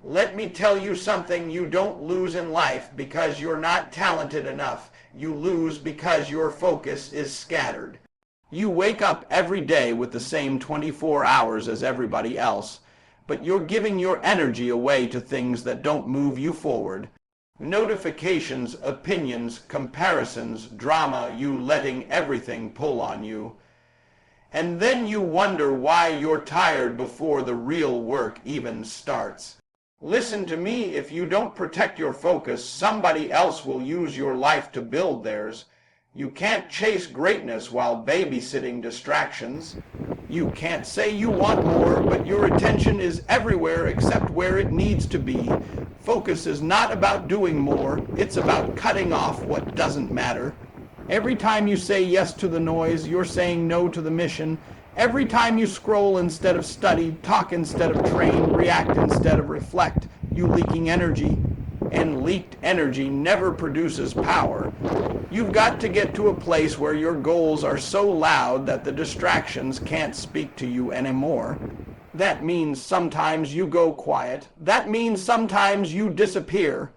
Let me tell you something: you don't lose in life because you're not talented enough. You lose because your focus is scattered. You wake up every day with the same 24 hours as everybody else, but you're giving your energy away to things that don't move you forward. Notifications, opinions, comparisons, drama, you letting everything pull on you. And then you wonder why you're tired before the real work even starts. Listen to me: if you don't protect your focus, somebody else will use your life to build theirs. You can't chase greatness while babysitting distractions. You can't say you want more, but your attention is everywhere except where it needs to be. Focus is not about doing more, it's about cutting off what doesn't matter. Every time you say yes to the noise, you're saying no to the mission. Every time you scroll instead of study, talk instead of train, react instead of reflect, you leaking energy. And leaked energy never produces power. You've got to get to a place where your goals are so loud that the distractions can't speak to you anymore. That means sometimes you go quiet. That means sometimes you disappear.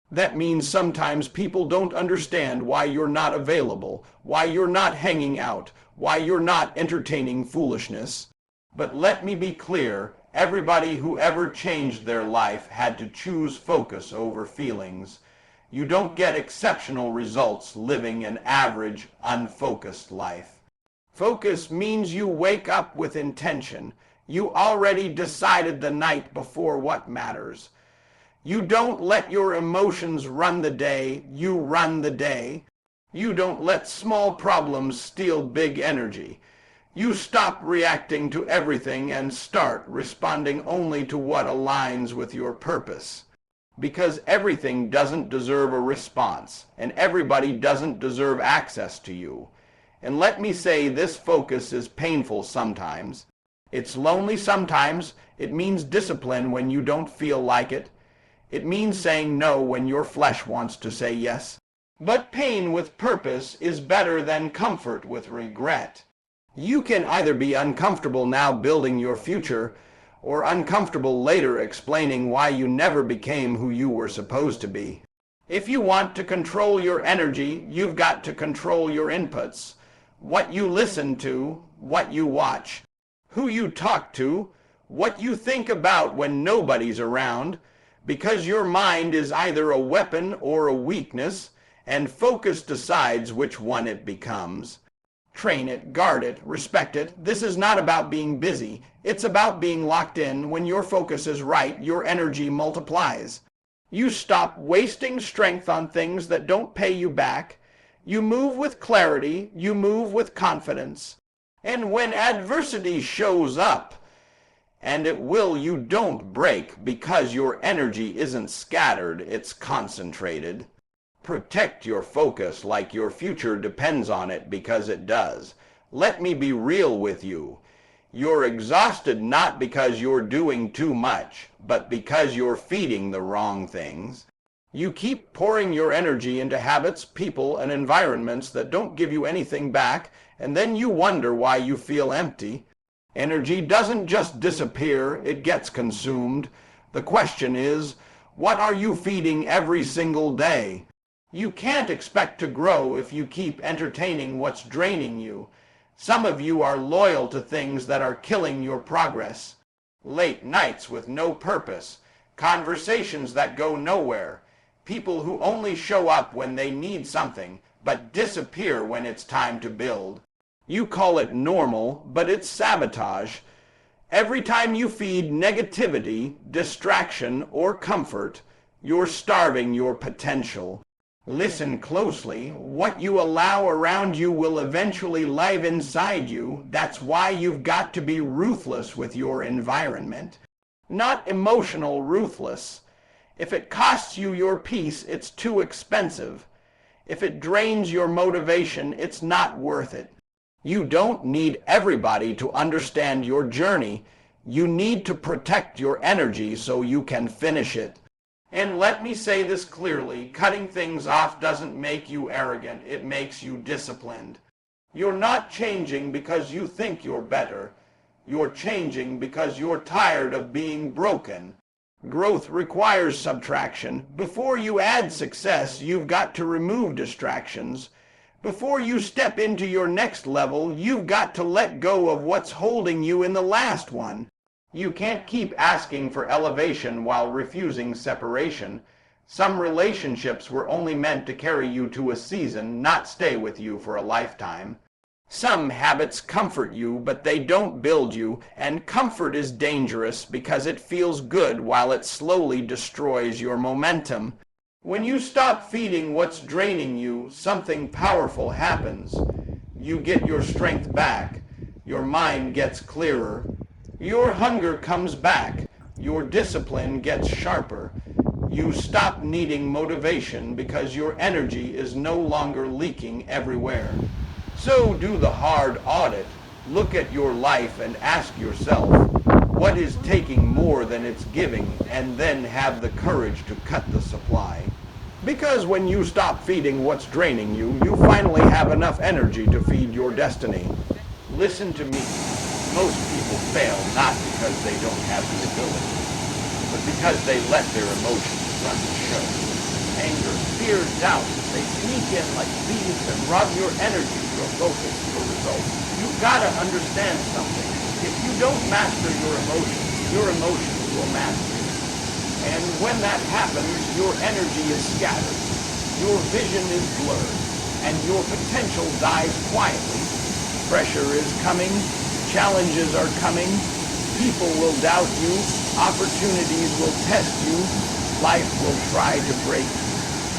That means sometimes people don't understand why you're not available, why you're not hanging out, why you're not entertaining foolishness. But let me be clear: everybody who ever changed their life had to choose focus over feelings. You don't get exceptional results living an average, unfocused life. Focus means you wake up with intention. You already decided the night before what matters. You don't let your emotions run the day, you run the day. You don't let small problems steal big energy. You stop reacting to everything and start responding only to what aligns with your purpose. Because everything doesn't deserve a response, and everybody doesn't deserve access to you. And let me say, this focus is painful sometimes. It's lonely sometimes. It means discipline when you don't feel like it. It means saying no when your flesh wants to say yes. But pain with purpose is better than comfort with regret. You can either be uncomfortable now building your future, or uncomfortable later explaining why you never became who you were supposed to be. If you want to control your energy, you've got to control your inputs. What you listen to, what you watch, who you talk to, what you think about when nobody's around, because your mind is either a weapon or a weakness, and focus decides which one it becomes. Train it, guard it, respect it. This is not about being busy. It's about being locked in. When your focus is right, your energy multiplies. You stop wasting strength on things that don't pay you back. You move with clarity. You move with confidence. And when adversity shows up, and it will, you don't break, because your energy isn't scattered, it's concentrated. Protect your focus like your future depends on it, because it does. Let me be real with you. You're exhausted not because you're doing too much, but because you're feeding the wrong things. You keep pouring your energy into habits, people, and environments that don't give you anything back, and then you wonder why you feel empty. Energy doesn't just disappear, it gets consumed. The question is, what are you feeding every single day? You can't expect to grow if you keep entertaining what's draining you. Some of you are loyal to things that are killing your progress. Late nights with no purpose, conversations that go nowhere, people who only show up when they need something, but disappear when it's time to build. You call it normal, but it's sabotage. Every time you feed negativity, distraction, or comfort, you're starving your potential. Listen closely. What you allow around you will eventually live inside you. That's why you've got to be ruthless with your environment. Not emotional ruthless. If it costs you your peace, it's too expensive. If it drains your motivation, it's not worth it. You don't need everybody to understand your journey. You need to protect your energy so you can finish it. And let me say this clearly: cutting things off doesn't make you arrogant, it makes you disciplined. You're not changing because you think you're better. You're changing because you're tired of being broken. Growth requires subtraction. Before you add success, you've got to remove distractions. Before you step into your next level, you've got to let go of what's holding you in the last one. You can't keep asking for elevation while refusing separation. Some relationships were only meant to carry you to a season, not stay with you for a lifetime. Some habits comfort you, but they don't build you, and comfort is dangerous because it feels good while it slowly destroys your momentum. When you stop feeding what's draining you, something powerful happens. You get your strength back. Your mind gets clearer. Your hunger comes back. Your discipline gets sharper. You stop needing motivation because your energy is no longer leaking everywhere. So do the hard audit. Look at your life and ask yourself, what is taking more than it's giving, and then have the courage to cut the supply. Because when you stop feeding what's draining you, you finally have enough energy to feed your destiny. Listen to me. Most people fail not because they don't have the ability, but because they let their emotions run the show. Anger, fear, doubt, they sneak in like thieves and rob your energy, your focus, your results. You've got to understand something. If you don't master your emotions will master you. And when that happens, your energy is scattered, your vision is blurred, and your potential dies quietly. Pressure is coming, challenges are coming, people will doubt you, opportunities will test you, life will try to break you.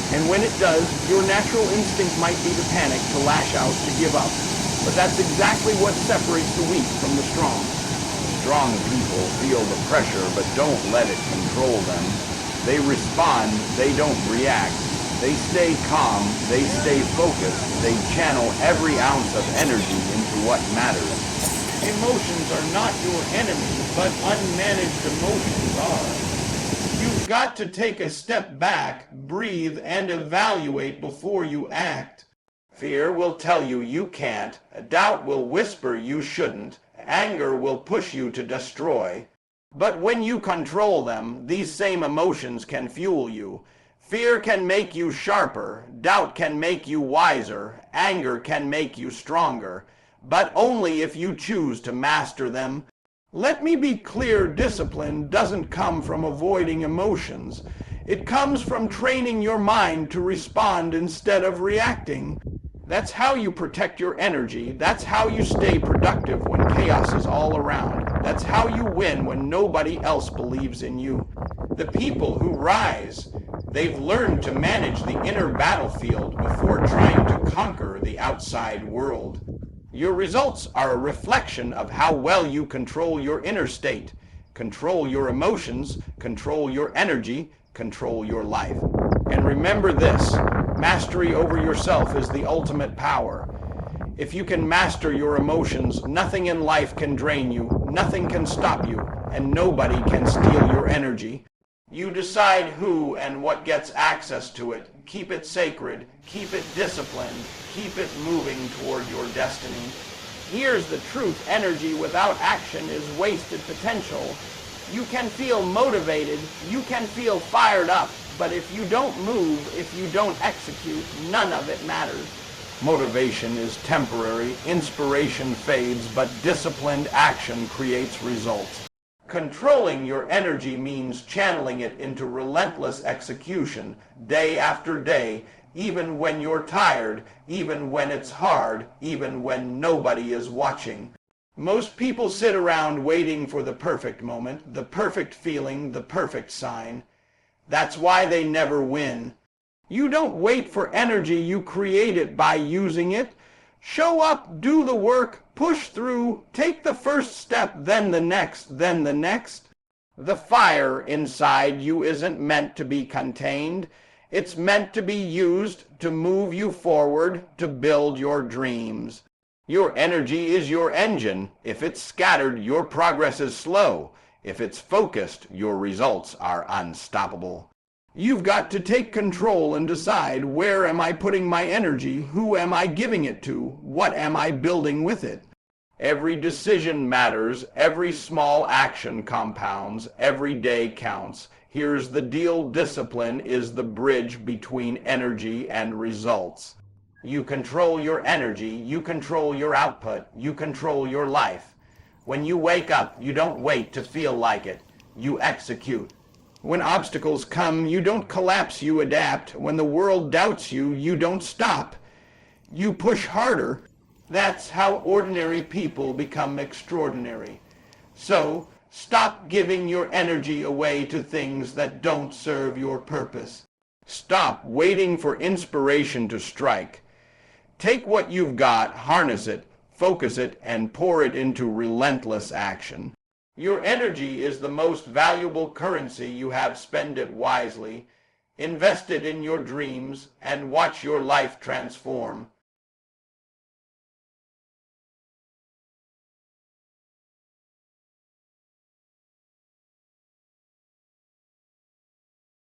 And when it does, your natural instinct might be to panic, to lash out, to give up. But that's exactly what separates the weak from the strong. Strong people feel the pressure, but don't let it control them. They respond, they don't react. They stay calm, they stay focused, they channel every ounce of energy into what matters. Emotions are not your enemy, but unmanaged emotions are. You've got to take a step back, breathe, and evaluate before you act. Fear will tell you you can't. Doubt will whisper you shouldn't. Anger will push you to destroy. But when you control them, these same emotions can fuel you. Fear can make you sharper. Doubt can make you wiser. Anger can make you stronger. But only if you choose to master them. Let me be clear, discipline doesn't come from avoiding emotions. It comes from training your mind to respond instead of reacting. That's how you protect your energy. That's how you stay productive when chaos is all around. That's how you win when nobody else believes in you. The people who rise, they've learned to manage the inner battlefield before trying to conquer the outside world. Your results are a reflection of how well you control your inner state, control your emotions, control your energy, control your life. And remember this, mastery over yourself is the ultimate power. If you can master your emotions, nothing in life can drain you, nothing can stop you, and nobody can steal your energy. You decide who and what gets access to it. Keep it sacred, keep it disciplined, keep it moving toward your destiny. Here's the truth, energy without action is wasted potential. You can feel motivated, you can feel fired up, but if you don't move, if you don't execute, none of it matters. Motivation is temporary, inspiration fades, but disciplined action creates results. Controlling your energy means channeling it into relentless execution, day after day, even when you're tired, even when it's hard, even when nobody is watching. Most people sit around waiting for the perfect moment, the perfect feeling, the perfect sign. That's why they never win. You don't wait for energy, you create it by using it. Show up, do the work, push through, take the first step, then the next, then the next. The fire inside you isn't meant to be contained. It's meant to be used to move you forward, to build your dreams. Your energy is your engine. If it's scattered, your progress is slow. If it's focused, your results are unstoppable. You've got to take control and decide, where am I putting my energy? Who am I giving it to? What am I building with it? Every decision matters. Every small action compounds. Every day counts. Here's the deal: discipline is the bridge between energy and results. You control your energy, you control your output, you control your life. When you wake up, you don't wait to feel like it. You execute. When obstacles come, you don't collapse, you adapt. When the world doubts you, you don't stop. You push harder. That's how ordinary people become extraordinary. So, stop giving your energy away to things that don't serve your purpose. Stop waiting for inspiration to strike. Take what you've got, harness it, focus it, and pour it into relentless action. Your energy is the most valuable currency you have. Spend it wisely. Invest it in your dreams and watch your life transform.